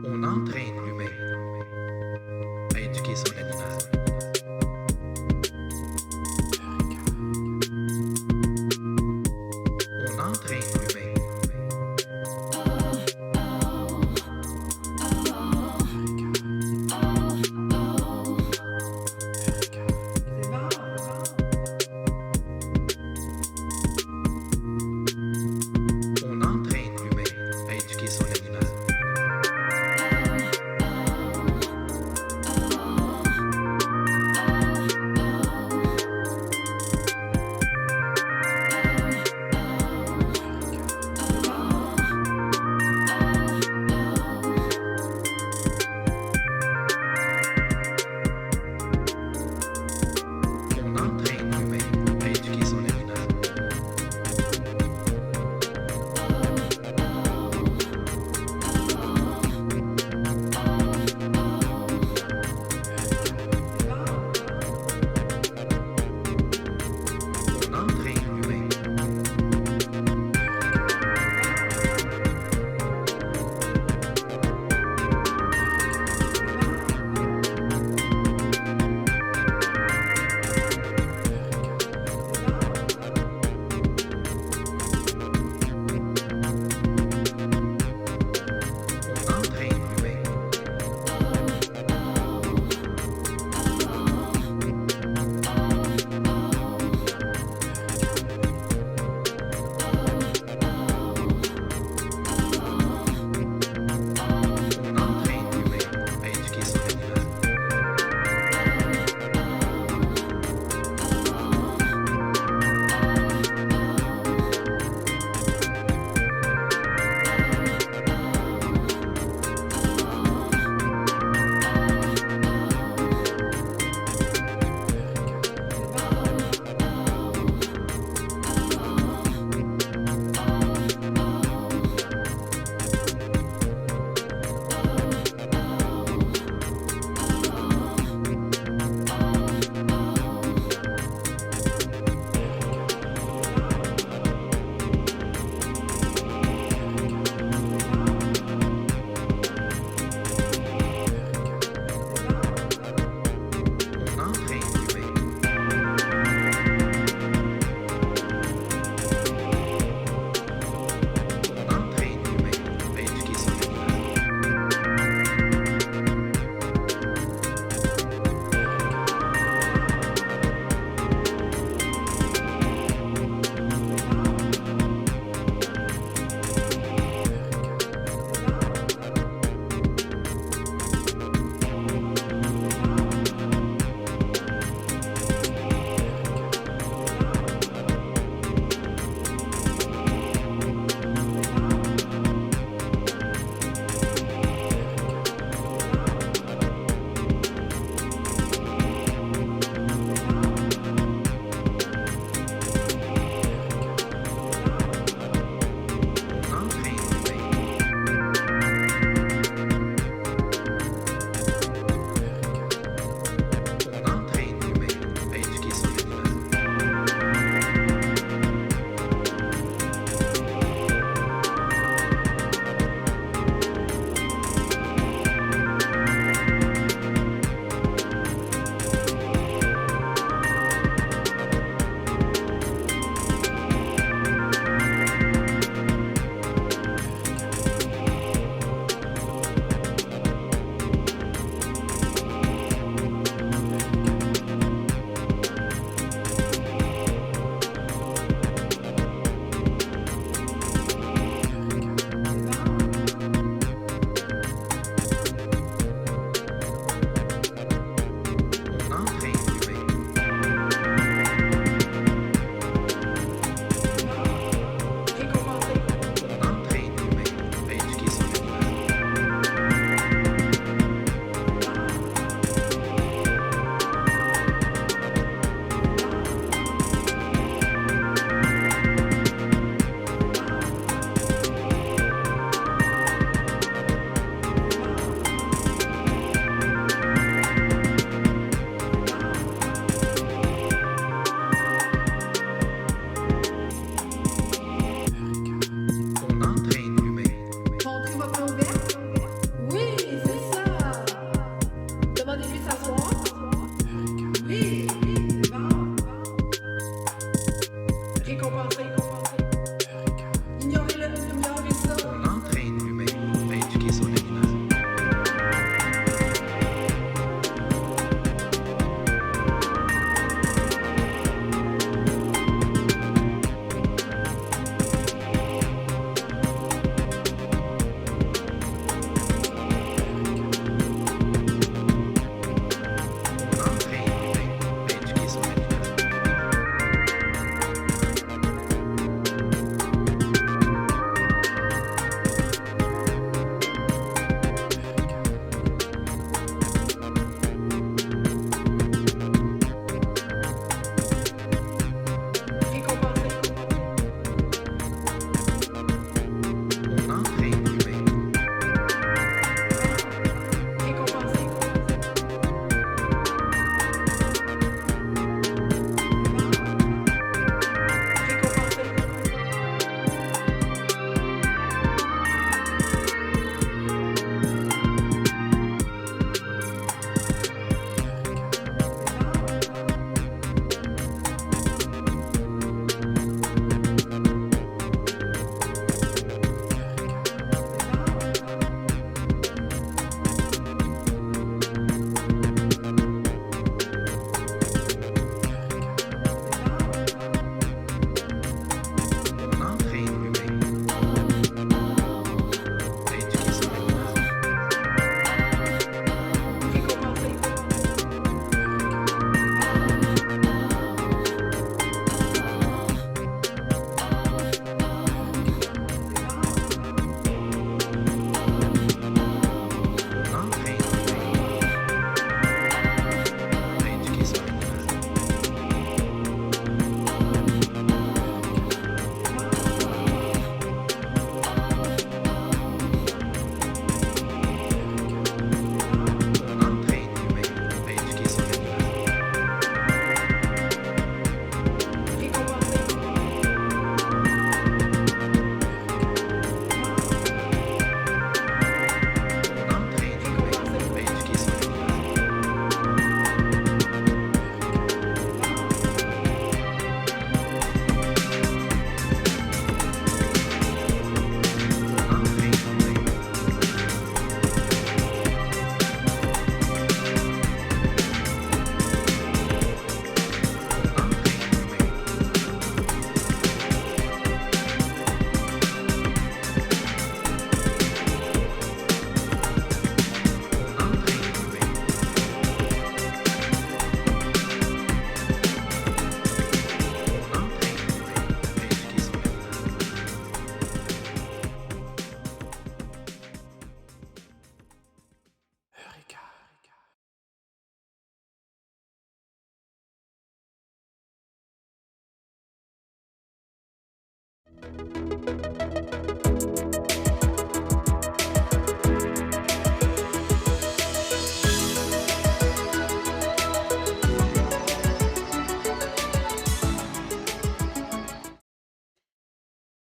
On entraîne l'humain à éduquer son animal. On entraîne l'humain. On entraîne l'humain à éduquer son animal.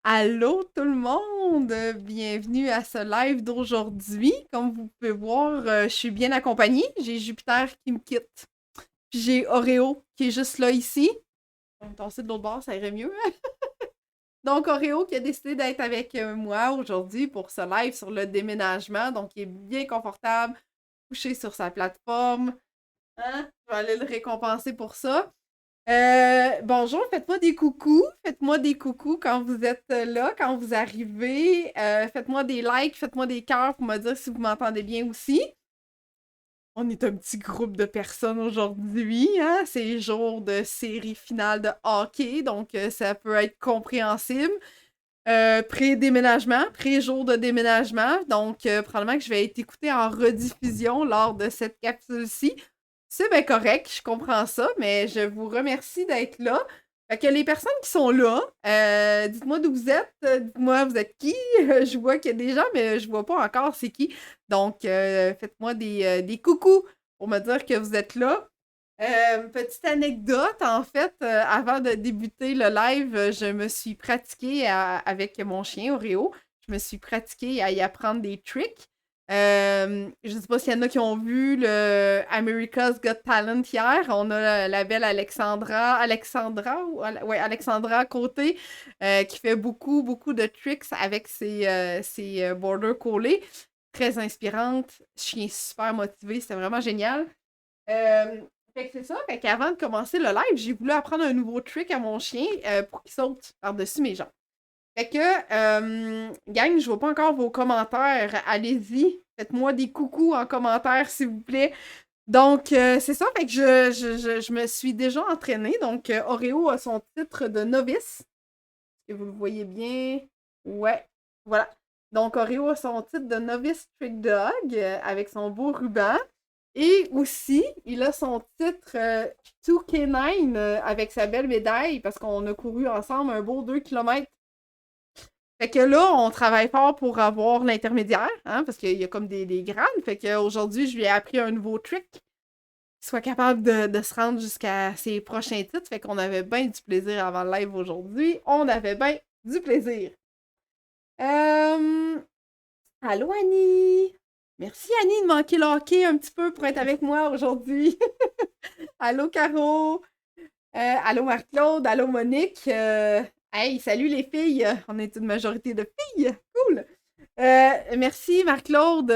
Allô tout le monde! Bienvenue à ce live d'aujourd'hui. Comme vous pouvez voir, je suis bien accompagnée. J'ai Jupiter qui me quitte. Puis j'ai Oreo qui est juste là ici. On va me tasser de l'autre bord, ça irait mieux. Donc Oreo qui a décidé d'être avec moi aujourd'hui pour ce live sur le déménagement. Donc il est bien confortable, couché sur sa plateforme. Hein? Je vais aller le récompenser pour ça. Bonjour, faites-moi des coucous quand vous êtes là, quand vous arrivez. Faites-moi des likes, faites-moi des cœurs pour me dire si vous m'entendez bien aussi. On est un petit groupe de personnes aujourd'hui, hein? C'est jour de série finale de hockey, donc ça peut être compréhensible. Pré-déménagement, pré-jour de déménagement, donc probablement que je vais être écoutée en rediffusion lors de cette capsule-ci. C'est bien correct, je comprends ça, mais je vous remercie d'être là. Fait que les personnes qui sont là, dites-moi d'où vous êtes, dites-moi vous êtes qui. Je vois qu'il y a des gens, mais je vois pas encore c'est qui. Donc, faites-moi des coucous pour me dire que vous êtes là. Petite anecdote, en fait, avant de débuter le live, je me suis pratiquée avec mon chien Oreo. Je me suis pratiquée à y apprendre des tricks. Je ne sais pas s'il y en a qui ont vu le America's Got Talent hier. On a la belle Alexandra Côté, qui fait beaucoup, beaucoup de tricks avec ses border collés. Très inspirante. Chien super motivé. C'était vraiment génial. Fait que c'est ça. Fait qu'avant de commencer le live, j'ai voulu apprendre un nouveau trick à mon chien pour qu'il saute par-dessus mes jambes. Fait que, gang, je vois pas encore vos commentaires. Allez-y, faites-moi des coucous en commentaire, s'il vous plaît. Donc, c'est ça. Fait que je me suis déjà entraînée. Donc, Oreo a son titre de novice. Est-ce que vous le voyez bien? Ouais, voilà. Donc, Oreo a son titre de novice trick dog avec son beau ruban. Et aussi, il a son titre 2K9 avec sa belle médaille parce qu'on a couru ensemble un beau 2 km. Fait que là, on travaille fort pour avoir l'intermédiaire, hein, parce qu'il y a comme des grades. Fait qu'aujourd'hui, je lui ai appris un nouveau trick qu'il soit capable de se rendre jusqu'à ses prochains titres. Fait qu'on avait bien du plaisir avant le live aujourd'hui. On avait bien du plaisir. Allô, Annie? Merci, Annie, de manquer le hockey un petit peu pour être avec moi aujourd'hui. Allô, Caro? Allô, Marc-Claude? Allô, Monique? Hey, salut les filles! On est une majorité de filles! Cool! Merci, Marc-Claude.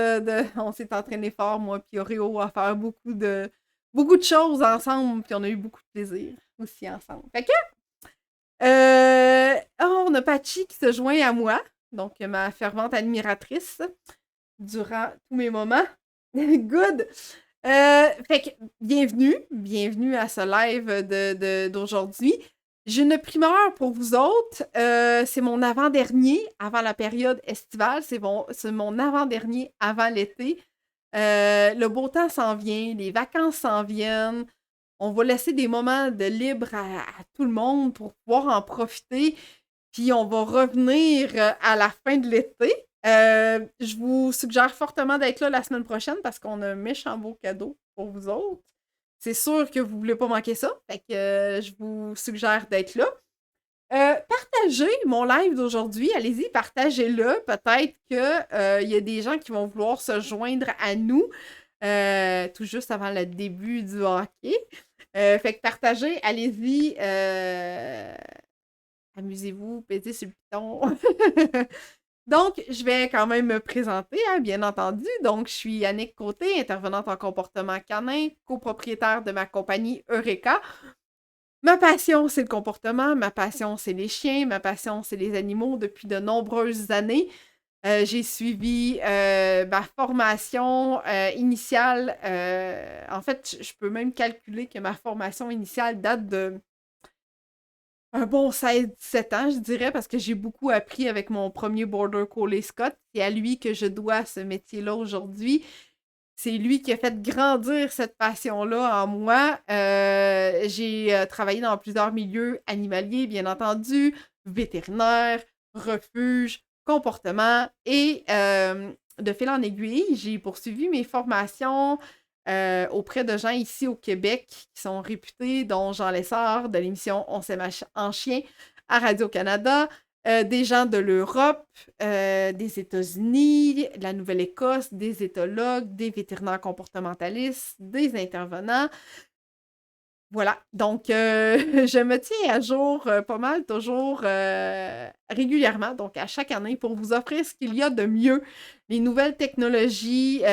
On s'est entraîné fort, moi puis Oreo, à faire beaucoup de choses ensemble, puis on a eu beaucoup de plaisir aussi ensemble. Fait que, on a Patchy qui se joint à moi, donc ma fervente admiratrice durant tous mes moments. Good! Fait que, bienvenue à ce live d'aujourd'hui. J'ai une primeur pour vous autres. C'est mon avant-dernier avant la période estivale. C'est mon avant-dernier avant l'été. Le beau temps s'en vient, les vacances s'en viennent. On va laisser des moments de libre à tout le monde pour pouvoir en profiter. Puis on va revenir à la fin de l'été. Je vous suggère fortement d'être là la semaine prochaine parce qu'on a un méchant beau cadeau pour vous autres. C'est sûr que vous voulez pas manquer ça. Fait que je vous suggère d'être là. Partagez mon live d'aujourd'hui. Allez-y, partagez-le. Peut-être qu'il y a des gens qui vont vouloir se joindre à nous tout juste avant le début du hockey. Fait que partagez, allez-y. Amusez-vous, pétez sur le piton. Donc, je vais quand même me présenter, hein, bien entendu. Donc, je suis Yannick Côté, intervenante en comportement canin, copropriétaire de ma compagnie Eureka. Ma passion, c'est le comportement, ma passion, c'est les chiens, ma passion, c'est les animaux depuis de nombreuses années. J'ai suivi ma formation initiale. En fait, je peux même calculer que ma formation initiale date de un bon 16-17 ans, je dirais, parce que j'ai beaucoup appris avec mon premier Border Collie Scott. C'est à lui que je dois ce métier-là aujourd'hui. C'est lui qui a fait grandir cette passion-là en moi. J'ai travaillé dans plusieurs milieux animaliers, bien entendu, vétérinaire, refuge, comportement et de fil en aiguille, j'ai poursuivi mes formations auprès de gens ici au Québec qui sont réputés, dont Jean Lessard de l'émission On s'aime en chien à Radio-Canada, des gens de l'Europe, des États-Unis, de la Nouvelle-Écosse, des éthologues, des vétérinaires comportementalistes, des intervenants. Voilà, donc je me tiens à jour pas mal toujours régulièrement, donc à chaque année pour vous offrir ce qu'il y a de mieux, les nouvelles technologies,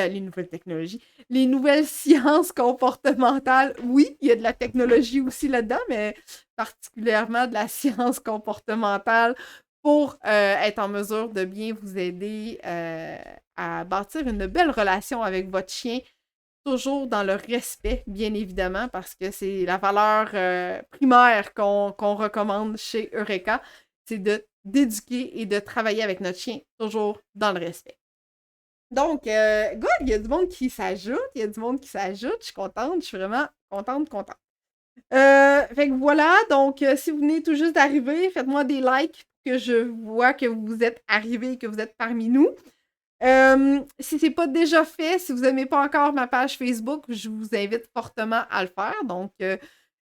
les nouvelles sciences comportementales. Oui, il y a de la technologie aussi là-dedans, mais particulièrement de la science comportementale pour être en mesure de bien vous aider à bâtir une belle relation avec votre chien toujours dans le respect, bien évidemment, parce que c'est la valeur primaire qu'on recommande chez Eureka, c'est d'éduquer et de travailler avec notre chien, toujours dans le respect. Donc, good, il y a du monde qui s'ajoute, je suis contente, je suis vraiment contente. Fait que voilà, donc si vous venez tout juste d'arriver, faites-moi des likes pour que je vois que vous êtes arrivés, que vous êtes parmi nous. Si c'est pas déjà fait, si vous n'aimez pas encore ma page Facebook, je vous invite fortement à le faire. Donc,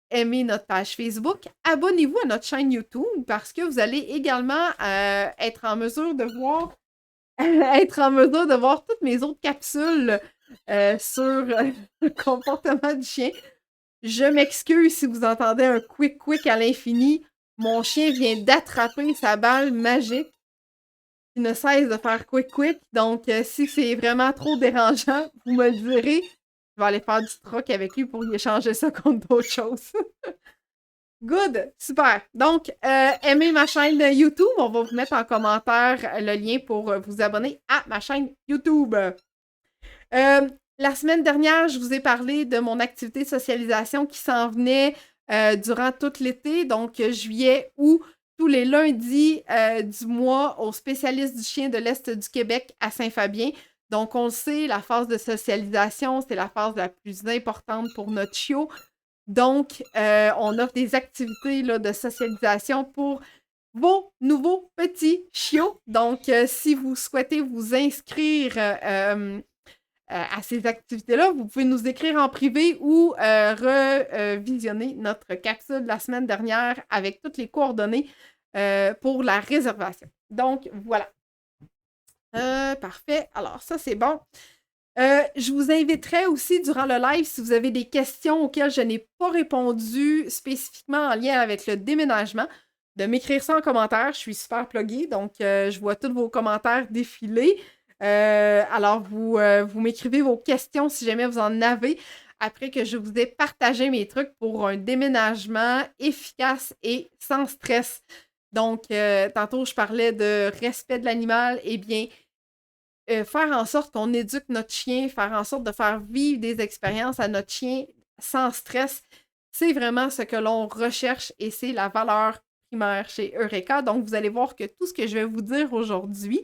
aimez notre page Facebook. Abonnez-vous à notre chaîne YouTube parce que vous allez également être en mesure de voir toutes mes autres capsules sur le comportement du chien. Je m'excuse si vous entendez un quick à l'infini. Mon chien vient d'attraper sa balle magique. Il ne cesse de faire quick. Donc, si c'est vraiment trop dérangeant, vous me le direz. Je vais aller faire du troc avec lui pour y échanger ça contre d'autres choses. Good! Super! Donc, aimez ma chaîne YouTube. On va vous mettre en commentaire le lien pour vous abonner à ma chaîne YouTube. La semaine dernière, je vous ai parlé de mon activité de socialisation qui s'en venait durant tout l'été, donc juillet, août, tous les lundis du mois aux spécialistes du chien de l'Est du Québec à Saint-Fabien. Donc, on le sait, la phase de socialisation, c'est la phase la plus importante pour notre chiot. Donc, on offre des activités là, de socialisation pour vos nouveaux petits chiots. Donc, si vous souhaitez vous inscrire à ces activités-là, vous pouvez nous écrire en privé ou revisionner notre capsule de la semaine dernière avec toutes les coordonnées pour la réservation. Donc, voilà. Parfait. Alors, ça, c'est bon. Je vous inviterai aussi durant le live, si vous avez des questions auxquelles je n'ai pas répondu spécifiquement en lien avec le déménagement, de m'écrire ça en commentaire. Je suis super pluguée, donc je vois tous vos commentaires défiler. Alors, vous m'écrivez vos questions si jamais vous en avez, après que je vous ai partagé mes trucs pour un déménagement efficace et sans stress. Donc, tantôt, je parlais de respect de l'animal. Eh bien, faire en sorte qu'on éduque notre chien, faire en sorte de faire vivre des expériences à notre chien sans stress, c'est vraiment ce que l'on recherche et c'est la valeur primaire chez Eureka. Donc, vous allez voir que tout ce que je vais vous dire aujourd'hui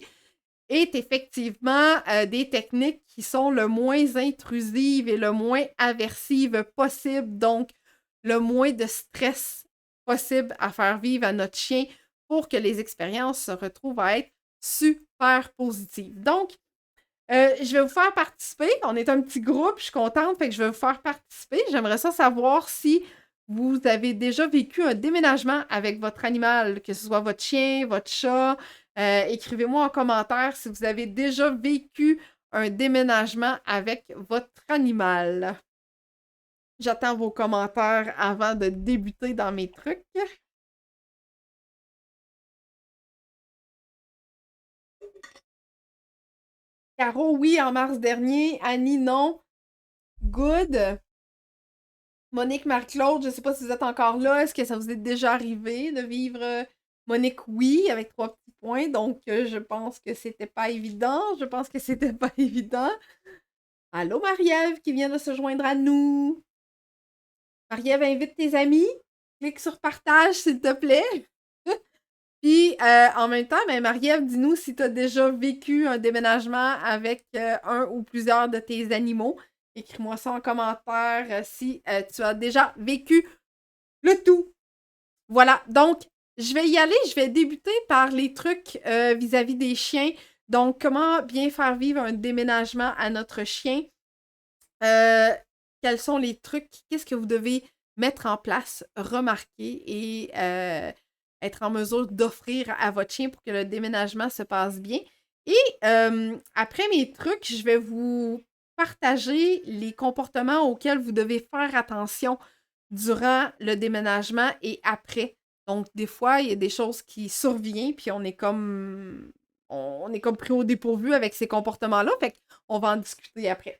est effectivement des techniques qui sont le moins intrusives et le moins aversives possible, donc le moins de stress possible à faire vivre à notre chien pour que les expériences se retrouvent à être super positives. Donc, je vais vous faire participer. On est un petit groupe, je suis contente, fait que je vais vous faire participer. J'aimerais ça savoir si vous avez déjà vécu un déménagement avec votre animal, que ce soit votre chien, votre chat. Écrivez-moi en commentaire si vous avez déjà vécu un déménagement avec votre animal. J'attends vos commentaires avant de débuter dans mes trucs. Caro, oui, en mars dernier. Annie, non. Good. Monique, Marc-Claude, je ne sais pas si vous êtes encore là. Est-ce que ça vous est déjà arrivé de vivre Monique, oui, avec 3 petits points. Donc, je pense que c'était pas évident. Allô, Marie-Ève qui vient de se joindre à nous. Marie-Ève, invite tes amis. Clique sur partage, s'il te plaît. Puis, en même temps, ben, Marie-Ève, dis-nous si tu as déjà vécu un déménagement avec un ou plusieurs de tes animaux. Écris-moi ça en commentaire si tu as déjà vécu le tout. Voilà, donc, je vais y aller, je vais débuter par les trucs vis-à-vis des chiens. Donc, comment bien faire vivre un déménagement à notre chien. Quels sont les trucs, qu'est-ce que vous devez mettre en place, remarquer et être en mesure d'offrir à votre chien pour que le déménagement se passe bien. Et après mes trucs, je vais vous partager les comportements auxquels vous devez faire attention durant le déménagement et après. Donc, des fois, il y a des choses qui surviennent, puis on est comme pris au dépourvu avec ces comportements-là. Fait qu'on va en discuter après.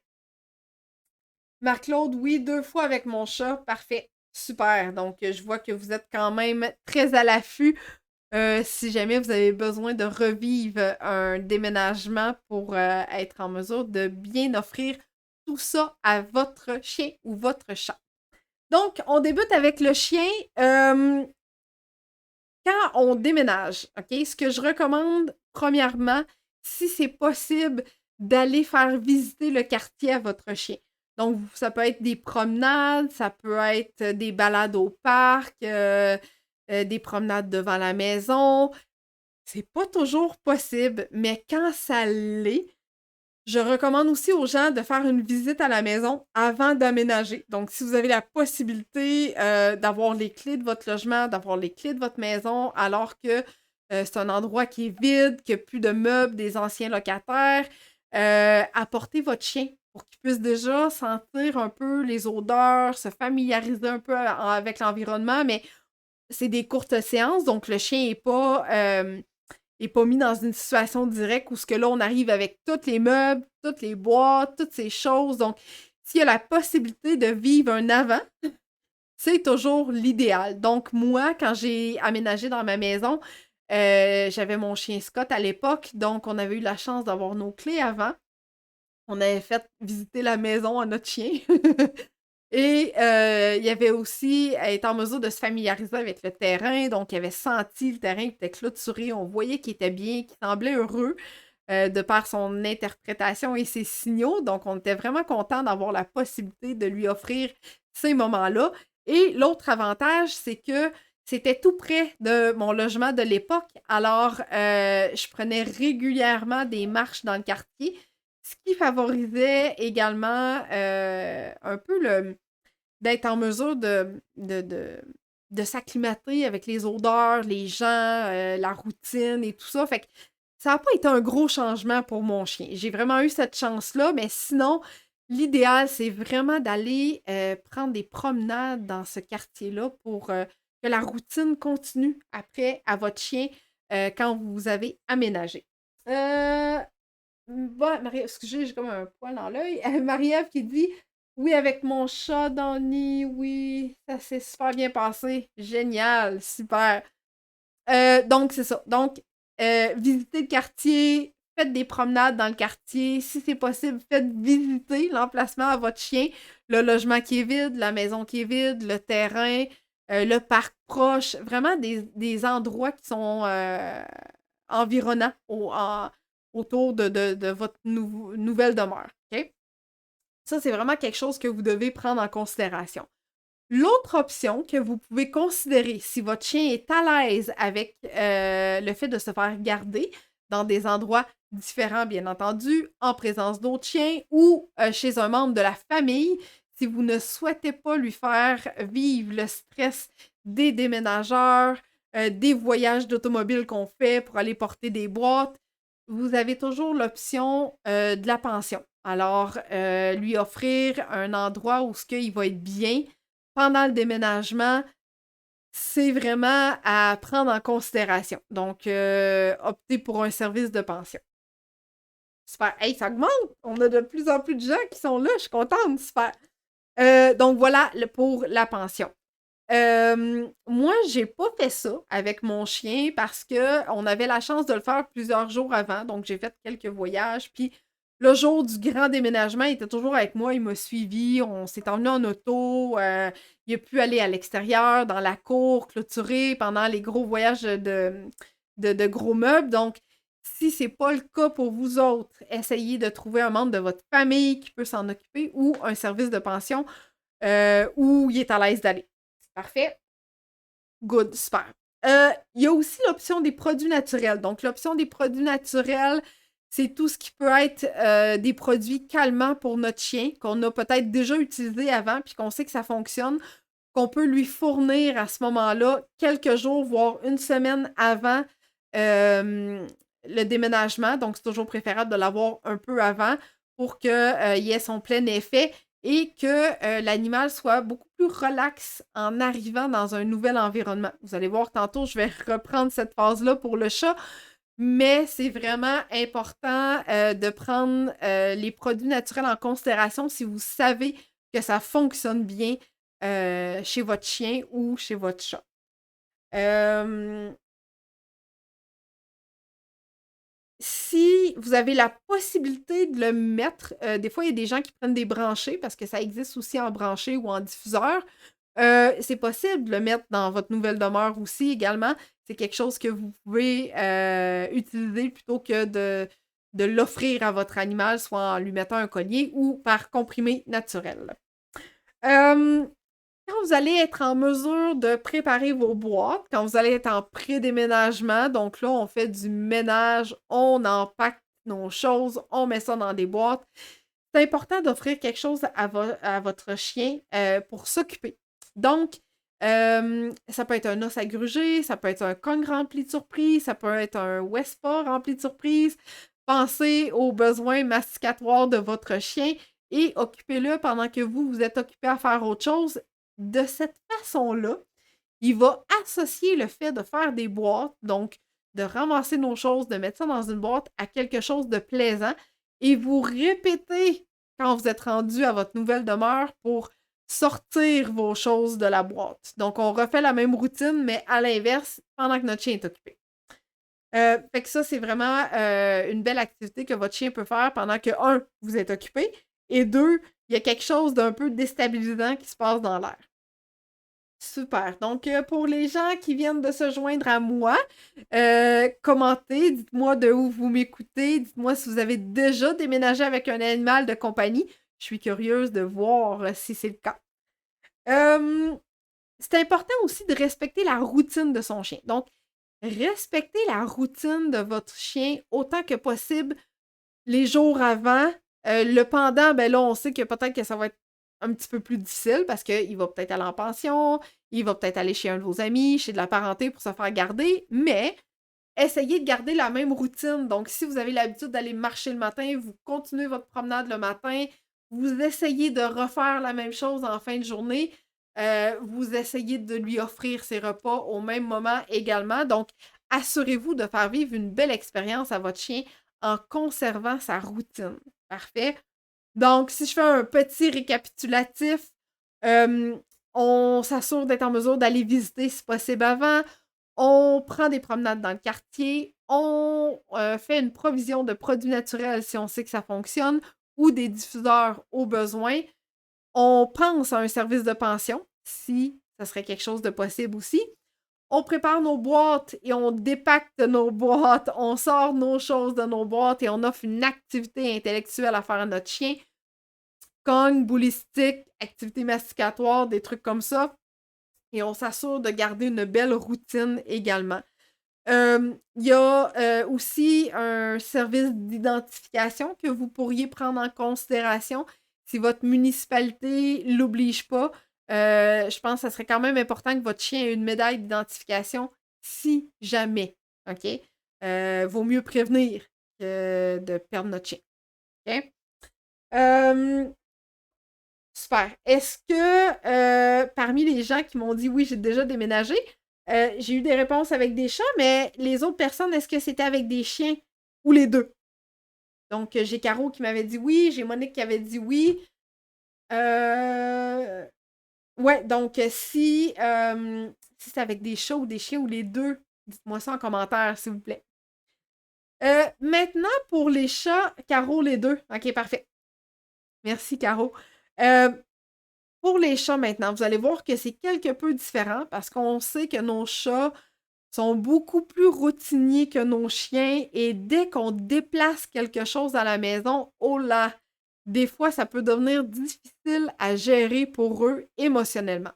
Marc-Claude, oui, 2 fois avec mon chat. Parfait. Super. Donc, je vois que vous êtes quand même très à l'affût. Si jamais vous avez besoin de revivre un déménagement pour être en mesure de bien offrir tout ça à votre chien ou votre chat. Donc, on débute avec le chien. Quand on déménage, OK, ce que je recommande, premièrement, si c'est possible, d'aller faire visiter le quartier à votre chien. Donc, ça peut être des promenades, ça peut être des balades au parc, des promenades devant la maison. C'est pas toujours possible, mais quand ça l'est, je recommande aussi aux gens de faire une visite à la maison avant d'aménager. Donc, si vous avez la possibilité d'avoir les clés de votre logement, d'avoir les clés de votre maison, alors que c'est un endroit qui est vide, qu'il n'y a plus de meubles des anciens locataires, apportez votre chien pour qu'il puisse déjà sentir un peu les odeurs, se familiariser un peu avec l'environnement, mais c'est des courtes séances, donc le chien n'est pas mis dans une situation directe où ce que là, on arrive avec tous les meubles, toutes les boîtes, toutes ces choses. Donc, s'il y a la possibilité de vivre un avant, c'est toujours l'idéal. Donc, moi, quand j'ai aménagé dans ma maison, j'avais mon chien Scott à l'époque, donc on avait eu la chance d'avoir nos clés avant. On avait fait visiter la maison à notre chien. Et il y avait aussi, elle était en mesure de se familiariser avec le terrain, donc il avait senti le terrain qui était clôturé, on voyait qu'il était bien, qu'il semblait heureux de par son interprétation et ses signaux, donc on était vraiment content d'avoir la possibilité de lui offrir ces moments-là. Et l'autre avantage, c'est que c'était tout près de mon logement de l'époque, alors je prenais régulièrement des marches dans le quartier, ce qui favorisait également un peu d'être en mesure de s'acclimater avec les odeurs, les gens, la routine et tout ça. Fait que ça n'a pas été un gros changement pour mon chien. J'ai vraiment eu cette chance-là, mais sinon, l'idéal, c'est vraiment d'aller prendre des promenades dans ce quartier-là pour que la routine continue après à votre chien quand vous avez aménagé. Bon, excusez, j'ai comme un poil dans l'œil. Marie-Ève qui dit oui, avec mon chat dans le nid, oui, ça s'est super bien passé. Génial, super. Donc, c'est ça. Donc, visitez le quartier, faites des promenades dans le quartier. Si c'est possible, faites visiter l'emplacement à votre chien, le logement qui est vide, la maison qui est vide, le terrain, le parc proche. Vraiment des endroits qui sont environnants autour de votre nouvelle demeure. OK? Ça, c'est vraiment quelque chose que vous devez prendre en considération. L'autre option que vous pouvez considérer, si votre chien est à l'aise avec le fait de se faire garder dans des endroits différents, bien entendu, en présence d'autres chiens ou chez un membre de la famille, si vous ne souhaitez pas lui faire vivre le stress des déménageurs, des voyages d'automobile qu'on fait pour aller porter des boîtes, vous avez toujours l'option de la pension. Alors, lui offrir un endroit où il va être bien pendant le déménagement, c'est vraiment à prendre en considération. Donc, optez pour un service de pension. Super. Hey, ça augmente! On a de plus en plus de gens qui sont là. Je suis contente. Super. Donc, voilà pour la pension. Moi, j'ai pas fait ça avec mon chien parce que on avait la chance de le faire plusieurs jours avant. Donc, j'ai fait quelques voyages. Puis, le jour du grand déménagement, il était toujours avec moi. Il m'a suivi. On s'est emmené en auto. Il a pu aller à l'extérieur, dans la cour, clôturée pendant les gros voyages de gros meubles. Donc, si c'est pas le cas pour vous autres, essayez de trouver un membre de votre famille qui peut s'en occuper ou un service de pension où il est à l'aise d'aller. Parfait. Good, super. Il y a aussi l'option des produits naturels. Donc, l'option des produits naturels, c'est tout ce qui peut être des produits calmants pour notre chien, qu'on a peut-être déjà utilisé avant, puis qu'on sait que ça fonctionne, qu'on peut lui fournir à ce moment-là, quelques jours, voire une semaine avant le déménagement. Donc, c'est toujours préférable de l'avoir un peu avant pour qu'il ait son plein effet et que l'animal soit beaucoup plus relax en arrivant dans un nouvel environnement. Vous allez voir tantôt, je vais reprendre cette phase-là pour le chat, mais c'est vraiment important de prendre les produits naturels en considération si vous savez que ça fonctionne bien chez votre chien ou chez votre chat. Si vous avez la possibilité de le mettre, des fois, il y a des gens qui prennent des branchés parce que ça existe aussi en branché ou en diffuseur. C'est possible de le mettre dans votre nouvelle demeure aussi également. C'est quelque chose que vous pouvez utiliser plutôt que de l'offrir à votre animal, soit en lui mettant un collier ou par comprimé naturel. Quand vous allez être en mesure de préparer vos boîtes, quand vous allez être en pré-déménagement, donc là, on fait du ménage, on empaque nos choses, on met ça dans des boîtes. C'est important d'offrir quelque chose à votre chien pour s'occuper. Donc, ça peut être un os à gruger, ça peut être un Kong rempli de surprises, ça peut être un Wespa rempli de surprises. Pensez aux besoins masticatoires de votre chien et occupez-le pendant que vous êtes occupé à faire autre chose. De cette façon-là, il va associer le fait de faire des boîtes, donc de ramasser nos choses, de mettre ça dans une boîte à quelque chose de plaisant et vous répétez quand vous êtes rendu à votre nouvelle demeure pour sortir vos choses de la boîte. Donc, on refait la même routine, mais à l'inverse, pendant que notre chien est occupé. Fait que ça, c'est vraiment une belle activité que votre chien peut faire pendant que, un, vous êtes occupé, et deux, il y a quelque chose d'un peu déstabilisant qui se passe dans l'air. Super. Donc, pour les gens qui viennent de se joindre à moi, commentez, dites-moi de où vous m'écoutez, dites-moi si vous avez déjà déménagé avec un animal de compagnie. Je suis curieuse de voir si c'est le cas. C'est important aussi de respecter la routine de son chien. Donc, respectez la routine de votre chien autant que possible les jours avant. Le pendant, ben là, on sait que peut-être que ça va être un petit peu plus difficile parce qu'il va peut-être aller en pension, il va peut-être aller chez un de vos amis, chez de la parenté pour se faire garder, mais essayez de garder la même routine. Donc, si vous avez l'habitude d'aller marcher le matin, vous continuez votre promenade le matin, vous essayez de refaire la même chose en fin de journée, vous essayez de lui offrir ses repas au même moment également. Donc, assurez-vous de faire vivre une belle expérience à votre chien en conservant sa routine. Parfait. Donc, si je fais un petit récapitulatif, on s'assure d'être en mesure d'aller visiter si possible avant. On prend des promenades dans le quartier. On fait une provision de produits naturels si on sait que ça fonctionne ou des diffuseurs au besoin. On pense à un service de pension si ça serait quelque chose de possible aussi. On prépare nos boîtes et on dépacte nos boîtes, on sort nos choses de nos boîtes et on offre une activité intellectuelle à faire à notre chien. Cogne, boulistique, activité masticatoire, des trucs comme ça. Et on s'assure de garder une belle routine également. Il y a aussi un service d'identification que vous pourriez prendre en considération si votre municipalité ne l'oblige pas. Je pense que ça serait quand même important que votre chien ait une médaille d'identification si jamais. OK? Vaut mieux prévenir que de perdre notre chien. OK? Super. Est-ce que parmi les gens qui m'ont dit oui, j'ai déjà déménagé, j'ai eu des réponses avec des chats, mais les autres personnes, est-ce que c'était avec des chiens ou les deux? Donc, j'ai Caro qui m'avait dit oui, j'ai Monique qui avait dit oui. Ouais, donc si c'est avec des chats ou des chiens ou les deux, dites-moi ça en commentaire, s'il vous plaît. Maintenant, pour les chats, Caro, les deux. OK, parfait. Merci, Caro. Pour les chats maintenant, vous allez voir que c'est quelque peu différent parce qu'on sait que nos chats sont beaucoup plus routiniers que nos chiens et dès qu'on déplace quelque chose à la maison, oh là, des fois ça peut devenir difficile à gérer pour eux émotionnellement.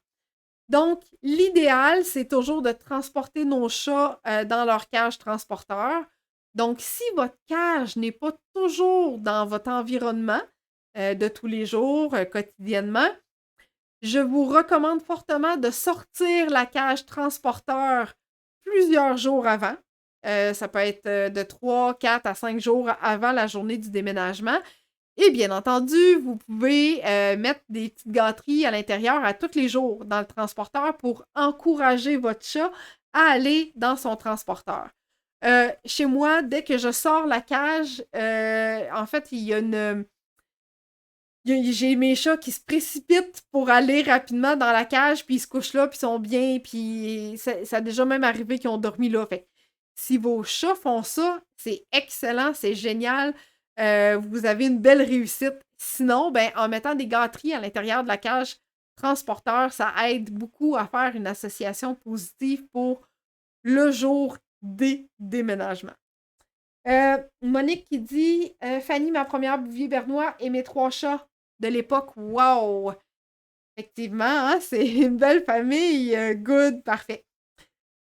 Donc, l'idéal, c'est toujours de transporter nos chats dans leur cage transporteur. Donc, si votre cage n'est pas toujours dans votre environnement de tous les jours, quotidiennement, je vous recommande fortement de sortir la cage transporteur plusieurs jours avant. Ça peut être de 3, 4 à 5 jours avant la journée du déménagement. Et bien entendu, vous pouvez mettre des petites gâteries à l'intérieur à tous les jours dans le transporteur pour encourager votre chat à aller dans son transporteur. Chez moi, dès que je sors la cage, en fait, il y a une... J'ai mes chats qui se précipitent pour aller rapidement dans la cage, puis ils se couchent là, puis ils sont bien, puis ça a déjà même arrivé qu'ils ont dormi là. Fait que si vos chats font ça, c'est excellent, c'est génial. Vous avez une belle réussite. Sinon, ben, en mettant des gâteries à l'intérieur de la cage transporteur, ça aide beaucoup à faire une association positive pour le jour des déménagements. Monique qui dit Fanny, ma première bouvier bernois et mes 3 chats de l'époque. Wow! Effectivement, hein, c'est une belle famille. Good, parfait.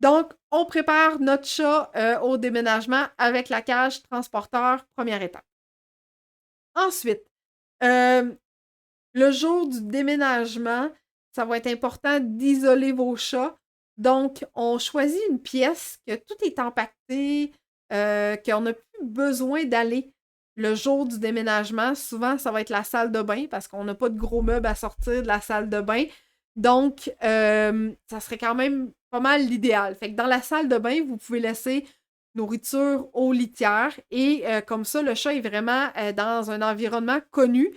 Donc, on prépare notre chat au déménagement avec la cage transporteur, première étape. Ensuite, le jour du déménagement, ça va être important d'isoler vos chats. Donc, on choisit une pièce que tout est empaqueté, qu'on n'a plus besoin d'aller le jour du déménagement. Souvent, ça va être la salle de bain parce qu'on n'a pas de gros meubles à sortir de la salle de bain. Donc, ça serait quand même pas mal l'idéal. Fait que dans la salle de bain, vous pouvez laisser nourriture aux litières et comme ça, le chat est vraiment dans un environnement connu,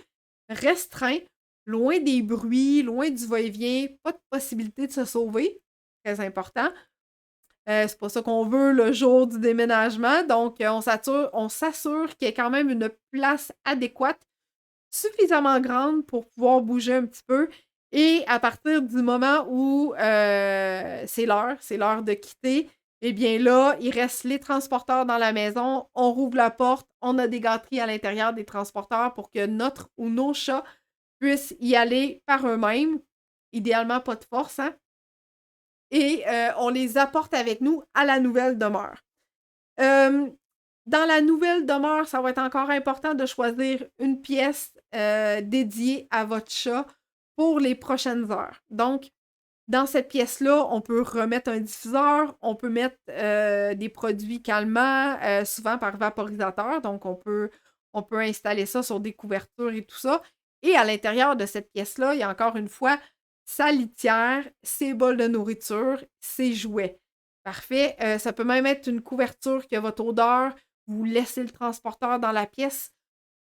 restreint, loin des bruits, loin du va-et-vient, pas de possibilité de se sauver. Très important. C'est pas ça qu'on veut le jour du déménagement. Donc, on s'assure qu'il y ait quand même une place adéquate, suffisamment grande pour pouvoir bouger un petit peu. Et à partir du moment où c'est l'heure de quitter, eh bien là, il reste les transporteurs dans la maison, on rouvre la porte, on a des gâteries à l'intérieur des transporteurs pour que notre ou nos chats puissent y aller par eux-mêmes. Idéalement, pas de force, hein? Et on les apporte avec nous à la nouvelle demeure. Dans la nouvelle demeure, ça va être encore important de choisir une pièce dédiée à votre chat pour les prochaines heures. Donc, dans cette pièce-là, on peut remettre un diffuseur, on peut mettre des produits calmants, souvent par vaporisateur. Donc, on peut installer ça sur des couvertures et tout ça. Et à l'intérieur de cette pièce-là, il y a encore une fois sa litière, ses bols de nourriture, ses jouets. Parfait. Ça peut même être une couverture qui a votre odeur. Vous laissez le transporteur dans la pièce.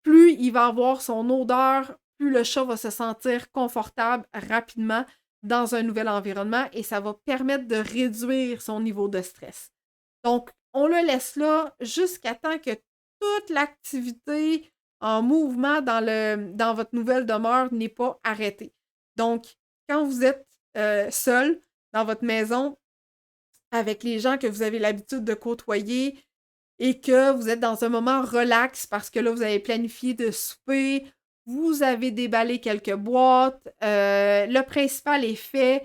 Plus il va avoir son odeur, plus le chat va se sentir confortable rapidement dans un nouvel environnement et ça va permettre de réduire son niveau de stress. Donc, on le laisse là jusqu'à temps que toute l'activité en mouvement dans votre nouvelle demeure n'est pas arrêtée. Donc, quand vous êtes seul dans votre maison avec les gens que vous avez l'habitude de côtoyer et que vous êtes dans un moment relax parce que là, vous avez planifié de souper, vous avez déballé quelques boîtes, le principal est fait,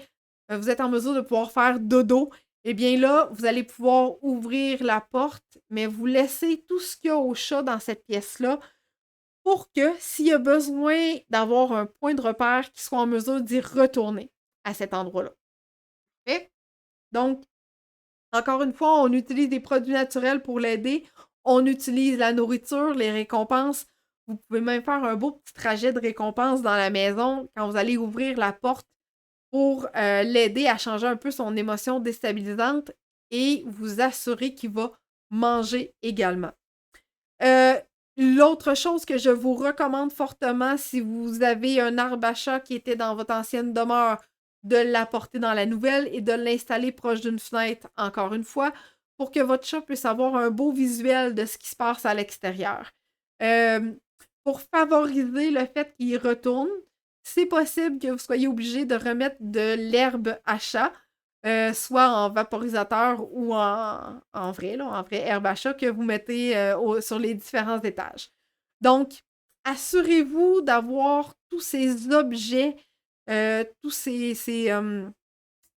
vous êtes en mesure de pouvoir faire dodo, eh bien là, vous allez pouvoir ouvrir la porte, mais vous laissez tout ce qu'il y a au chat dans cette pièce-là pour que, s'il y a besoin d'avoir un point de repère, qu'il soit en mesure d'y retourner à cet endroit-là. Okay? Donc, encore une fois, on utilise des produits naturels pour l'aider. On utilise la nourriture, les récompenses. Vous pouvez même faire un beau petit trajet de récompense dans la maison quand vous allez ouvrir la porte pour l'aider à changer un peu son émotion déstabilisante et vous assurer qu'il va manger également. L'autre chose que je vous recommande fortement, si vous avez un arbre à chat qui était dans votre ancienne demeure, de l'apporter dans la nouvelle et de l'installer proche d'une fenêtre, encore une fois, pour que votre chat puisse avoir un beau visuel de ce qui se passe à l'extérieur. Pour favoriser le fait qu'il retourne, c'est possible que vous soyez obligé de remettre de l'herbe à chat, soit en vaporisateur ou en vrai herbe à chat que vous mettez sur les différents étages. Donc, assurez-vous d'avoir tous ces objets, tous ces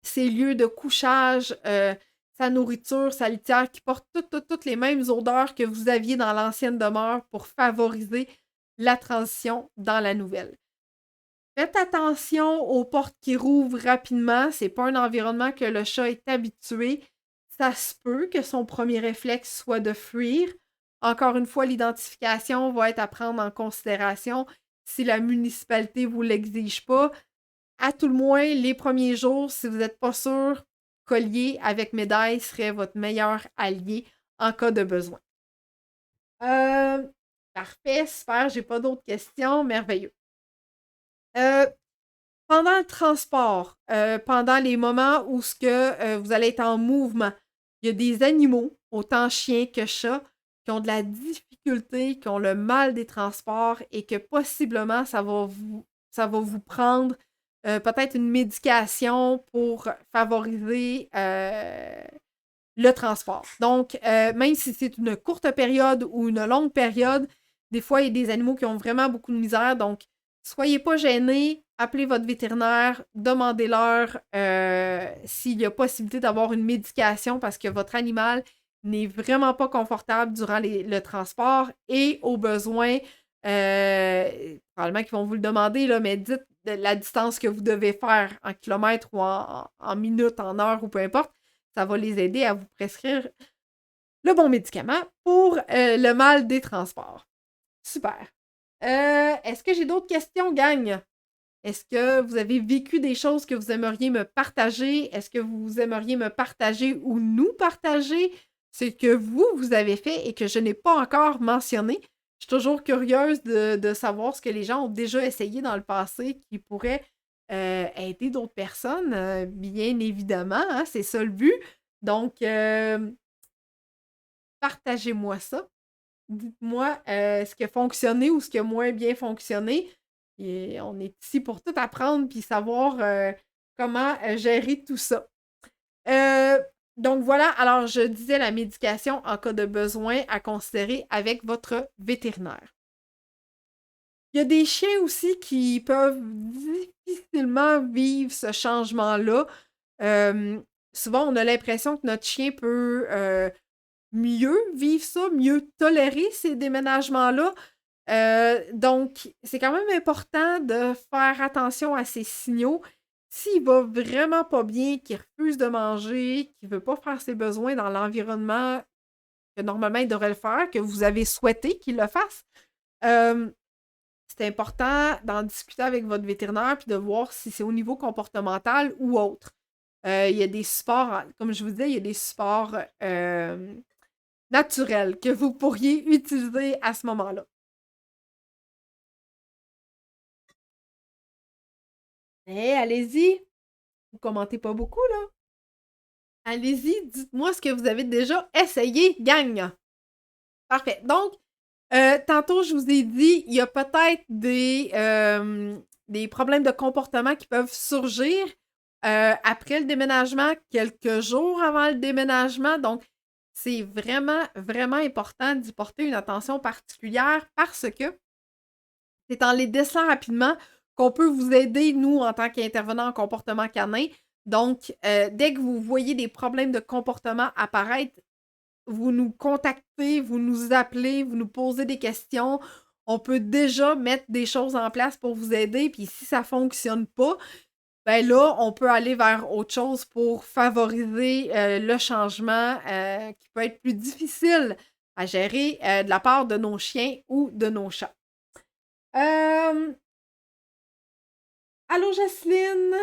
ses lieux de couchage, sa nourriture, sa litière, qui porte toutes les mêmes odeurs que vous aviez dans l'ancienne demeure pour favoriser la transition dans la nouvelle. Faites attention aux portes qui rouvrent rapidement. C'est pas un environnement que le chat est habitué. Ça se peut que son premier réflexe soit de fuir. Encore une fois, l'identification va être à prendre en considération si la municipalité ne vous l'exige pas. À tout le moins, les premiers jours, si vous n'êtes pas sûr, collier avec médaille serait votre meilleur allié en cas de besoin. Parfait, super, j'ai pas d'autres questions, merveilleux. Pendant le transport, pendant les moments où vous allez être en mouvement, il y a des animaux, autant chiens que chats, qui ont de la difficulté, qui ont le mal des transports et que possiblement ça va vous prendre peut-être une médication pour favoriser le transport. Donc, même si c'est une courte période ou une longue période, des fois, il y a des animaux qui ont vraiment beaucoup de misère. Donc, soyez pas gênés, appelez votre vétérinaire, demandez-leur s'il y a possibilité d'avoir une médication parce que votre animal n'est vraiment pas confortable durant le transport et au besoin, probablement qu'ils vont vous le demander, là, mais dites la distance que vous devez faire en kilomètres ou en minutes, en heures ou peu importe. Ça va les aider à vous prescrire le bon médicament pour le mal des transports. Super. Est-ce que j'ai d'autres questions, gang? Est-ce que vous avez vécu des choses que vous aimeriez me partager? Est-ce que vous aimeriez me partager ou nous partager ce que vous avez fait et que je n'ai pas encore mentionné? Je suis toujours curieuse de savoir ce que les gens ont déjà essayé dans le passé qui pourrait aider d'autres personnes, bien évidemment, hein, c'est ça le but. Donc, partagez-moi ça. Dites-moi ce qui a fonctionné ou ce qui a moins bien fonctionné. Et on est ici pour tout apprendre puis savoir comment gérer tout ça. Donc voilà, alors je disais la médication en cas de besoin à considérer avec votre vétérinaire. Il y a des chiens aussi qui peuvent difficilement vivre ce changement-là. Souvent, on a l'impression que notre chien peut mieux vivre ça, mieux tolérer ces déménagements-là. Donc, c'est quand même important de faire attention à ces signaux. S'il va vraiment pas bien, qu'il refuse de manger, qu'il veut pas faire ses besoins dans l'environnement que normalement il devrait le faire, que vous avez souhaité qu'il le fasse, c'est important d'en discuter avec votre vétérinaire puis de voir si c'est au niveau comportemental ou autre. Il y a des supports, comme je vous disais, il y a des supports naturels que vous pourriez utiliser à ce moment-là. Allez-y. Vous commentez pas beaucoup, là. Allez-y, dites-moi ce que vous avez déjà essayé, gang. Parfait. Donc, tantôt, je vous ai dit, il y a peut-être des problèmes de comportement qui peuvent surgir après le déménagement, quelques jours avant le déménagement. Donc, c'est vraiment, vraiment important d'y porter une attention particulière parce que c'est en les décelant rapidement qu'on peut vous aider, nous, en tant qu'intervenants en comportement canin. Donc, dès que vous voyez des problèmes de comportement apparaître, vous nous contactez, vous nous appelez, vous nous posez des questions. On peut déjà mettre des choses en place pour vous aider. Puis si ça ne fonctionne pas, ben là, on peut aller vers autre chose pour favoriser le changement qui peut être plus difficile à gérer de la part de nos chiens ou de nos chats. Allô, Jocelyne!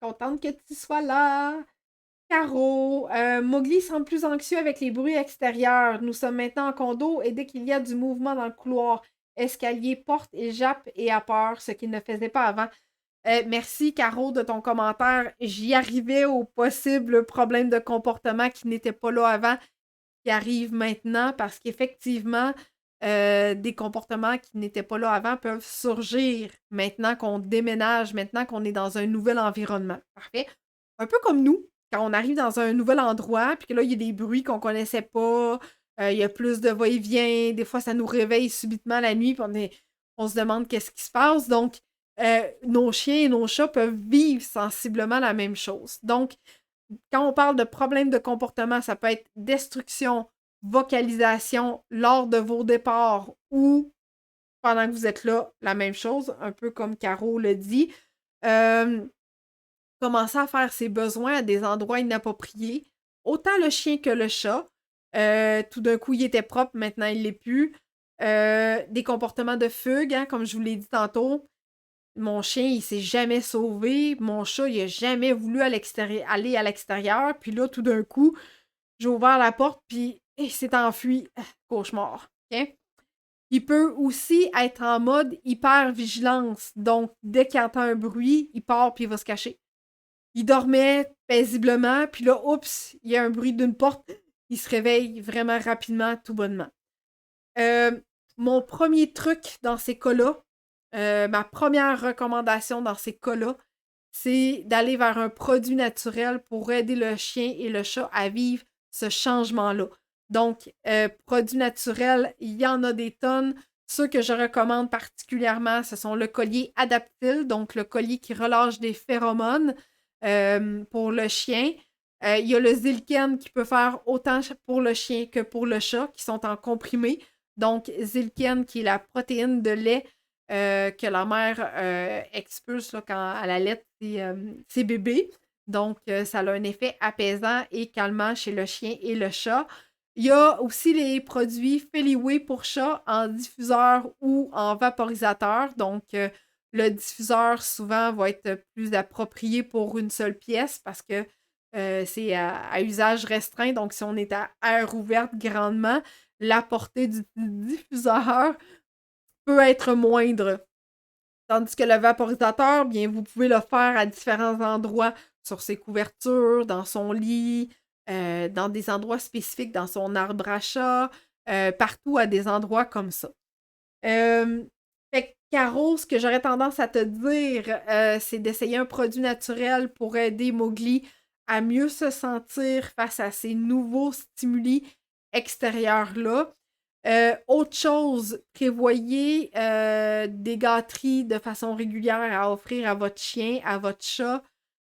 Contente que tu sois là. Caro, Mowgli semble plus anxieux avec les bruits extérieurs. Nous sommes maintenant en condo et dès qu'il y a du mouvement dans le couloir, escalier, porte, il jappe et a peur, ce qu'il ne faisait pas avant. Merci, Caro, de ton commentaire. J'y arrivais aux possibles problèmes de comportement qui n'étaient pas là avant, qui arrivent maintenant parce qu'effectivement, des comportements qui n'étaient pas là avant peuvent surgir maintenant qu'on déménage, maintenant qu'on est dans un nouvel environnement. Parfait. Un peu comme nous, quand on arrive dans un nouvel endroit, puis que là, il y a des bruits qu'on connaissait pas, il y a plus de va-et-vient, des fois, ça nous réveille subitement la nuit, puis on se demande qu'est-ce qui se passe. Donc, nos chiens et nos chats peuvent vivre sensiblement la même chose. Donc, quand on parle de problèmes de comportement, ça peut être destruction, vocalisation lors de vos départs ou pendant que vous êtes là, la même chose, un peu comme Caro le dit. Commencer à faire ses besoins à des endroits inappropriés. Autant le chien que le chat. Tout d'un coup, il était propre, maintenant il l'est plus. Des comportements de fugue, hein, comme je vous l'ai dit tantôt. Mon chien, il s'est jamais sauvé. Mon chat, il a jamais voulu aller à l'extérieur. Puis là, tout d'un coup, j'ai ouvert la porte, puis il s'est enfui. Cauchemar. OK? Il peut aussi être en mode hyper-vigilance. Donc, dès qu'il entend un bruit, il part puis il va se cacher. Il dormait paisiblement, puis là, oups, il y a un bruit d'une porte. Il se réveille vraiment rapidement, tout bonnement. Mon premier truc dans ces cas-là, ma première recommandation dans ces cas-là, c'est d'aller vers un produit naturel pour aider le chien et le chat à vivre ce changement-là. Donc, produits naturels, il y en a des tonnes. Ceux que je recommande particulièrement, ce sont le collier Adaptil, donc le collier qui relâche des phéromones pour le chien. Il y a le Zilken qui peut faire autant pour le chien que pour le chat, qui sont en comprimé. Donc, Zilken, qui est la protéine de lait que la mère expulse là, quand elle allait ses bébés. Donc, ça a un effet apaisant et calmant chez le chien et le chat. Il y a aussi les produits Feliway pour chat en diffuseur ou en vaporisateur. Donc, le diffuseur, souvent, va être plus approprié pour une seule pièce parce que c'est à usage restreint. Donc, si on est à air ouverte grandement, la portée du diffuseur peut être moindre. Tandis que le vaporisateur, bien, vous pouvez le faire à différents endroits, sur ses couvertures, dans son lit, dans des endroits spécifiques, dans son arbre à chat, partout à des endroits comme ça. Fait que, Caro, ce que j'aurais tendance à te dire, c'est d'essayer un produit naturel pour aider Mowgli à mieux se sentir face à ces nouveaux stimuli extérieurs-là. Autre chose, prévoyez des gâteries de façon régulière à offrir à votre chien, à votre chat,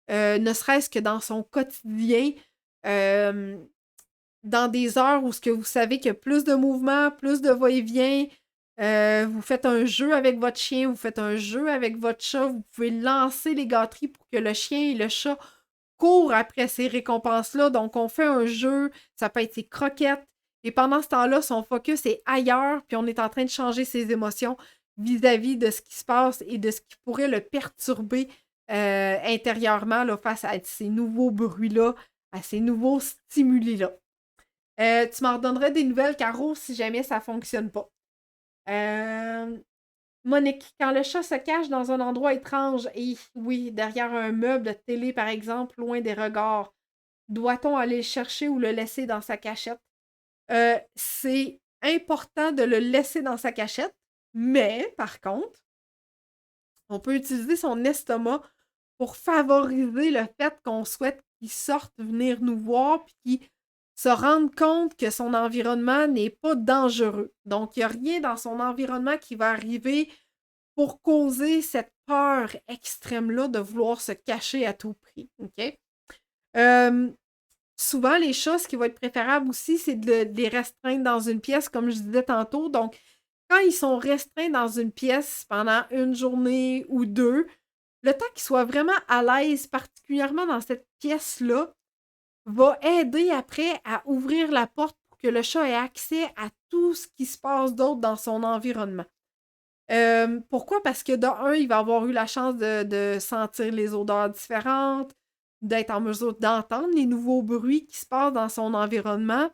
ne serait-ce que dans son quotidien, euh, dans des heures où ce que vous savez qu'il y a plus de mouvement, plus de va-et-vient, vous faites un jeu avec votre chien, vous faites un jeu avec votre chat, vous pouvez lancer les gâteries pour que le chien et le chat courent après ces récompenses-là. Donc, on fait un jeu, ça peut être ses croquettes, et pendant ce temps-là, son focus est ailleurs, puis on est en train de changer ses émotions vis-à-vis de ce qui se passe et de ce qui pourrait le perturber intérieurement là, face à ces nouveaux bruits-là, à ces nouveaux stimuli-là. Tu m'en redonnerais des nouvelles, Caro, si jamais ça fonctionne pas. Monique, quand le chat se cache dans un endroit étrange, et oui, derrière un meuble de télé, par exemple, loin des regards, doit-on aller le chercher ou le laisser dans sa cachette? C'est important de le laisser dans sa cachette, mais par contre, on peut utiliser son estomac pour favoriser le fait qu'on souhaite qu'il sorte venir nous voir puis qu'il se rende compte que son environnement n'est pas dangereux. Donc, il n'y a rien dans son environnement qui va arriver pour causer cette peur extrême-là de vouloir se cacher à tout prix. OK? Souvent, les chats, ce qui va être préférable aussi, c'est de les restreindre dans une pièce, comme je disais tantôt. Donc, quand ils sont restreints dans une pièce pendant une journée ou deux, le temps qu'ils soient vraiment à l'aise, particulièrement dans cette pièce-là, va aider après à ouvrir la porte pour que le chat ait accès à tout ce qui se passe d'autre dans son environnement. Pourquoi? Parce que d'un, il va avoir eu la chance de sentir les odeurs différentes, d'être en mesure d'entendre les nouveaux bruits qui se passent dans son environnement.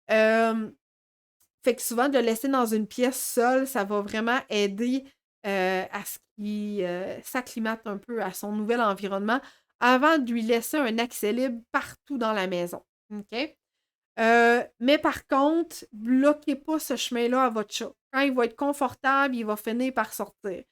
Fait que souvent, de le laisser dans une pièce seule, ça va vraiment aider à ce qu'il s'acclimate un peu à son nouvel environnement avant de lui laisser un accès libre partout dans la maison. OK? Mais par contre, bloquez pas ce chemin-là à votre chat. Quand il va être confortable, il va finir par sortir.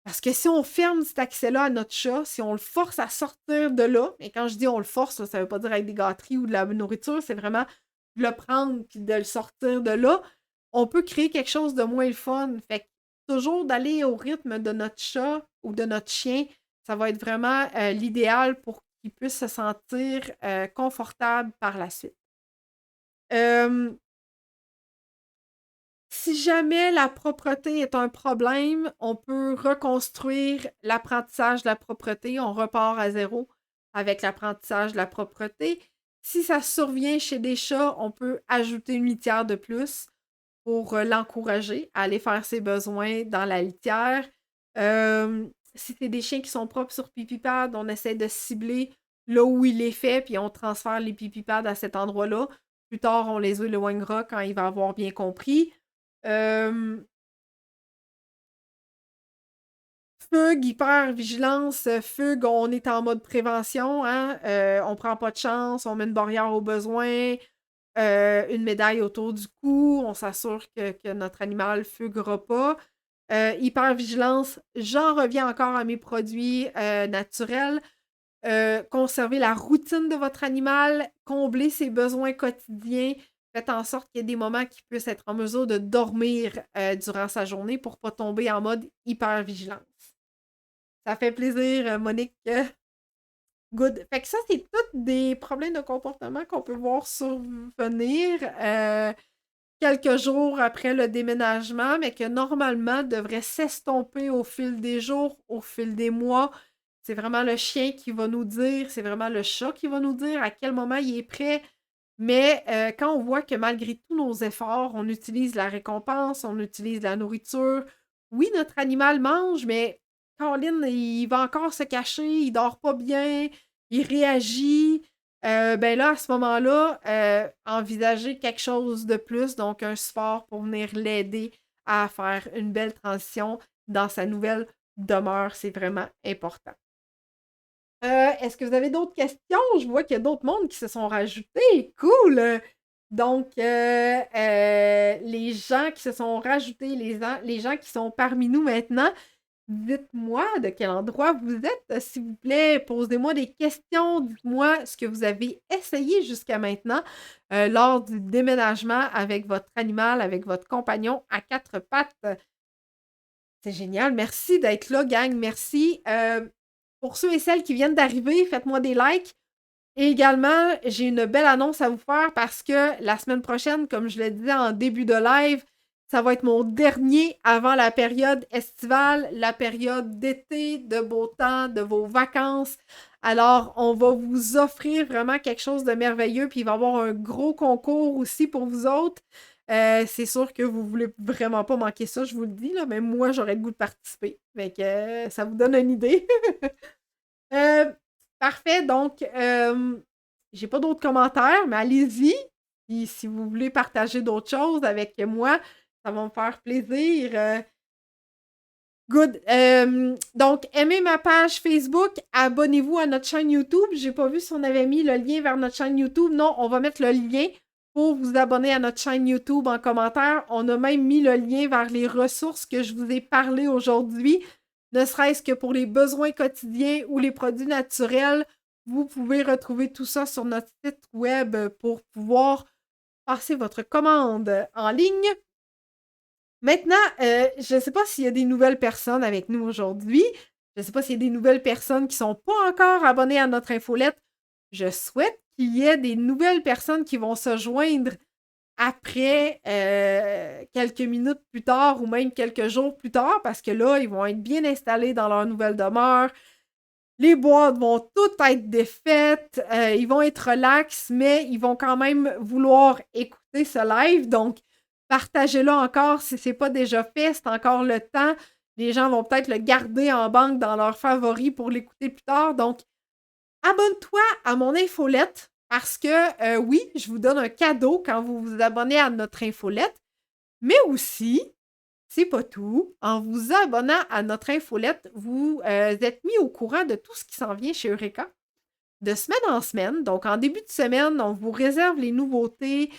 Parce que si on ferme cet accès-là à notre chat, si on le force à sortir de là, et quand je dis on le force, ça ne veut pas dire avec des gâteries ou de la nourriture, c'est vraiment de le prendre puis de le sortir de là, on peut créer quelque chose de moins le fun. Fait toujours d'aller au rythme de notre chat ou de notre chien. Ça va être vraiment l'idéal pour qu'il puisse se sentir confortable par la suite. Si jamais la propreté est un problème, on peut reconstruire l'apprentissage de la propreté. On repart à zéro avec l'apprentissage de la propreté. Si ça survient chez des chats, on peut ajouter une litière de plus pour l'encourager à aller faire ses besoins dans la litière. Si c'est des chiens qui sont propres sur PipiPad, on essaie de cibler là où il est fait, puis on transfère les PipiPad à cet endroit-là. Plus tard, on les éloignera quand il va avoir bien compris. Fugue, hyper-vigilance, fugue, on est en mode prévention, hein? On prend pas de chance, on met une barrière au besoin, une médaille autour du cou, on s'assure que notre animal fuguera pas. Hyper-vigilance, j'en reviens encore à mes produits naturels. Conserver la routine de votre animal, combler ses besoins quotidiens, faites en sorte qu'il y ait des moments qu'il puisse être en mesure de dormir durant sa journée pour ne pas tomber en mode hyper-vigilance. Ça fait plaisir, Monique. Good. Fait que ça, c'est tous des problèmes de comportement qu'on peut voir survenir quelques jours après le déménagement, mais que normalement devraient s'estomper au fil des jours, au fil des mois. C'est vraiment le chien qui va nous dire, c'est vraiment le chat qui va nous dire à quel moment il est prêt. Mais quand on voit que malgré tous nos efforts, on utilise la récompense, on utilise la nourriture, oui, notre animal mange, mais Caroline, il va encore se cacher, il dort pas bien, il réagit. Ben là, à ce moment-là, envisager quelque chose de plus, donc un support pour venir l'aider à faire une belle transition dans sa nouvelle demeure, c'est vraiment important. Est-ce que vous avez d'autres questions? Je vois qu'il y a d'autres mondes qui se sont rajoutés. Cool! Donc, les gens qui se sont rajoutés, les gens qui sont parmi nous maintenant, dites-moi de quel endroit vous êtes, s'il vous plaît. Posez-moi des questions. Dites-moi ce que vous avez essayé jusqu'à maintenant lors du déménagement avec votre animal, avec votre compagnon à quatre pattes. C'est génial. Merci d'être là, gang. Merci. Pour ceux et celles qui viennent d'arriver, faites-moi des likes. Et également, j'ai une belle annonce à vous faire parce que la semaine prochaine, comme je le disais en début de live, ça va être mon dernier avant la période estivale, la période d'été, de beau temps, de vos vacances. Alors, on va vous offrir vraiment quelque chose de merveilleux, puis il va y avoir un gros concours aussi pour vous autres. C'est sûr que vous voulez vraiment pas manquer ça, je vous le dis, là, mais moi, j'aurais le goût de participer. Fait que ça vous donne une idée. Parfait, donc, j'ai pas d'autres commentaires, mais allez-y. Puis si vous voulez partager d'autres choses avec moi, ça va me faire plaisir. Good. Donc, aimez ma page Facebook, abonnez-vous à notre chaîne YouTube. J'ai pas vu si on avait mis le lien vers notre chaîne YouTube. Non, on va mettre le lien pour vous abonner à notre chaîne YouTube en commentaire. On a même mis le lien vers les ressources que je vous ai parlé aujourd'hui. Ne serait-ce que pour les besoins quotidiens ou les produits naturels, vous pouvez retrouver tout ça sur notre site web pour pouvoir passer votre commande en ligne. Maintenant, je ne sais pas s'il y a des nouvelles personnes avec nous aujourd'hui. Je ne sais pas s'il y a des nouvelles personnes qui ne sont pas encore abonnées à notre infolette. Je souhaite qu'il y ait des nouvelles personnes qui vont se joindre après quelques minutes plus tard ou même quelques jours plus tard parce que là, ils vont être bien installés dans leur nouvelle demeure. Les boîtes vont toutes être défaites. Ils vont être relax, mais ils vont quand même vouloir écouter ce live. Donc, partagez-le encore si ce n'est pas déjà fait. C'est encore le temps. Les gens vont peut-être le garder en banque dans leurs favoris pour l'écouter plus tard. Donc, abonne-toi à mon infolette parce que, oui, je vous donne un cadeau quand vous vous abonnez à notre infolette. Mais aussi, c'est pas tout. En vous abonnant à notre infolette, vous êtes mis au courant de tout ce qui s'en vient chez Eureka de semaine en semaine. Donc, en début de semaine, on vous réserve les nouveautés,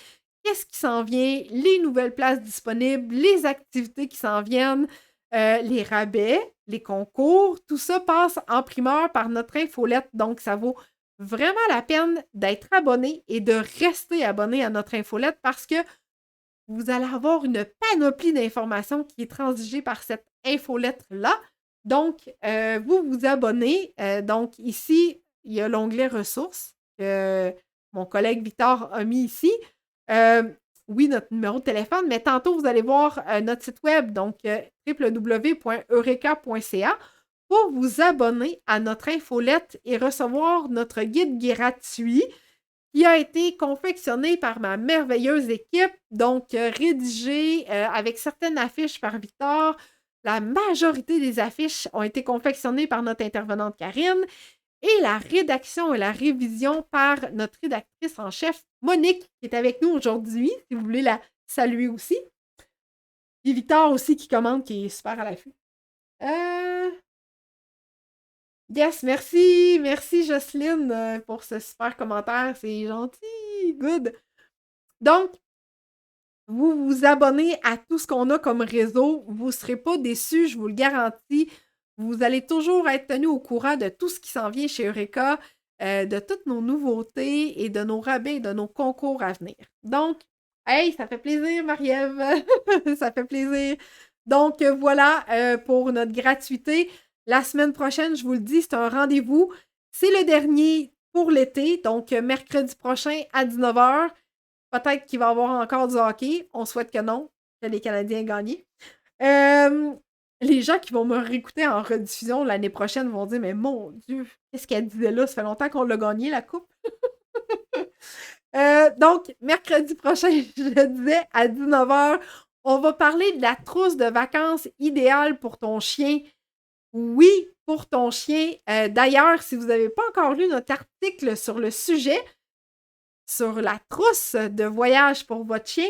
qu'est-ce qui s'en vient, les nouvelles places disponibles, les activités qui s'en viennent, les rabais, les concours. Tout ça passe en primeur par notre infolette. Donc, ça vaut vraiment la peine d'être abonné et de rester abonné à notre infolette parce que vous allez avoir une panoplie d'informations qui est transigée par cette infolettre-là. Donc, vous vous abonnez. Donc, ici, il y a l'onglet ressources que mon collègue Victor a mis ici. Oui, notre numéro de téléphone, mais tantôt, vous allez voir notre site web, donc www.eureka.ca, pour vous abonner à notre infolette et recevoir notre guide gratuit qui a été confectionné par ma merveilleuse équipe, donc rédigé avec certaines affiches par Victor. La majorité des affiches ont été confectionnées par notre intervenante Karine et la rédaction et la révision par notre rédactrice en chef, Monique, qui est avec nous aujourd'hui, si vous voulez la saluer aussi. Puis Victor aussi qui commente, qui est super à l'affût. Yes, merci Jocelyne pour ce super commentaire, c'est gentil, good. Donc, vous vous abonnez à tout ce qu'on a comme réseau, vous ne serez pas déçus, je vous le garantis. Vous allez toujours être tenus au courant de tout ce qui s'en vient chez Eureka, de toutes nos nouveautés et de nos rabais et de nos concours à venir. Donc, hey, ça fait plaisir, Marie-Ève! Ça fait plaisir! Donc, voilà pour notre gratuité. La semaine prochaine, je vous le dis, c'est un rendez-vous. C'est le dernier pour l'été, donc mercredi prochain à 19h. Peut-être qu'il va y avoir encore du hockey. On souhaite que non, que les Canadiens gagnent. Les gens qui vont me réécouter en rediffusion l'année prochaine vont dire « Mais mon Dieu, qu'est-ce qu'elle disait là? Ça fait longtemps qu'on l'a gagné, la coupe. » Donc, mercredi prochain, je le disais, à 19h, on va parler de la trousse de vacances idéale pour ton chien. Oui, pour ton chien. D'ailleurs, si vous n'avez pas encore lu notre article sur le sujet, sur la trousse de voyage pour votre chien,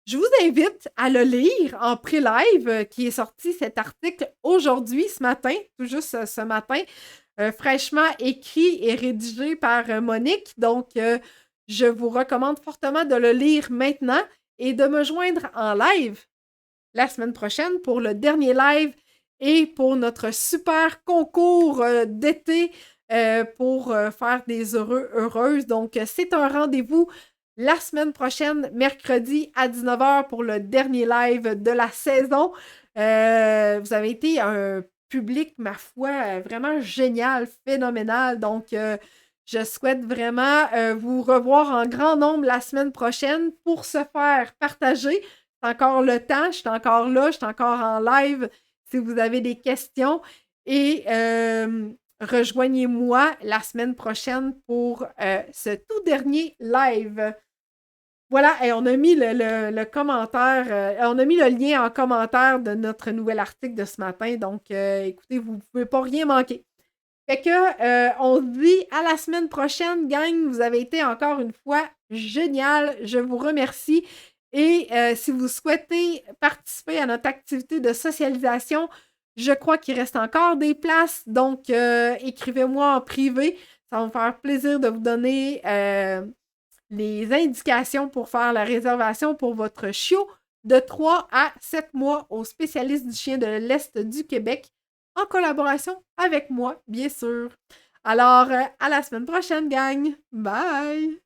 je vous invite à le lire en pré-live qui est sorti cet article aujourd'hui, ce matin, tout juste ce matin, fraîchement écrit et rédigé par Monique. Donc, je vous recommande fortement de le lire maintenant et de me joindre en live la semaine prochaine pour le dernier live et pour notre super concours d'été pour faire des heureuses. Donc, c'est un rendez-vous la semaine prochaine, mercredi à 19h pour le dernier live de la saison. Vous avez été un public, ma foi, vraiment génial, phénoménal. Donc, je souhaite vraiment vous revoir en grand nombre la semaine prochaine pour se faire partager. C'est encore le temps, je suis encore là, je suis encore en live si vous avez des questions. Et rejoignez-moi la semaine prochaine pour ce tout dernier live. Voilà, et on a mis le commentaire, on a mis le lien en commentaire de notre nouvel article de ce matin. Donc, écoutez, vous ne pouvez pas rien manquer. Fait que, on se dit à la semaine prochaine, gang. Vous avez été encore une fois génial. Je vous remercie. Et si vous souhaitez participer à notre activité de socialisation, je crois qu'il reste encore des places. Donc, écrivez-moi en privé. Ça va me faire plaisir de vous donner les indications pour faire la réservation pour votre chiot de 3 à 7 mois au spécialiste du chien de l'Est du Québec, en collaboration avec moi, bien sûr. Alors, à la semaine prochaine, gang! Bye!